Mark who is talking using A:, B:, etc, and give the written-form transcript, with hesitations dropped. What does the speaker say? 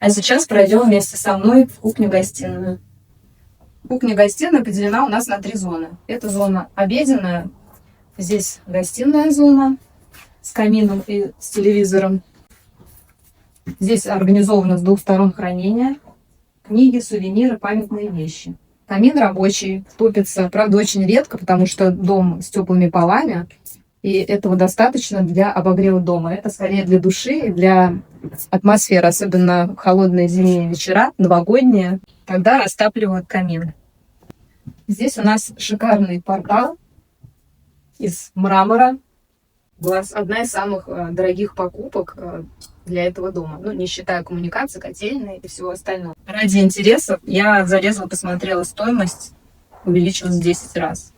A: А сейчас пройдем вместе со мной в кухню-гостиную. Кухня-гостиная поделена у нас на 3 зоны. Это зона обеденная, здесь гостиная зона с камином и с телевизором. Здесь организовано с 2 сторон хранение, книги, сувениры, памятные вещи. Камин рабочий, топится, правда, очень редко, потому что дом с теплыми полами, и этого достаточно для обогрева дома. Это скорее для души и для атмосферы, особенно в холодные зимние вечера, новогодние, когда растапливают камин. Здесь у нас шикарный портал из мрамора. Была одна из самых дорогих покупок для этого дома. Ну, не считая коммуникации, котельной и всего остального. Ради интересов я залезла, посмотрела стоимость, увеличилась в 10 раз.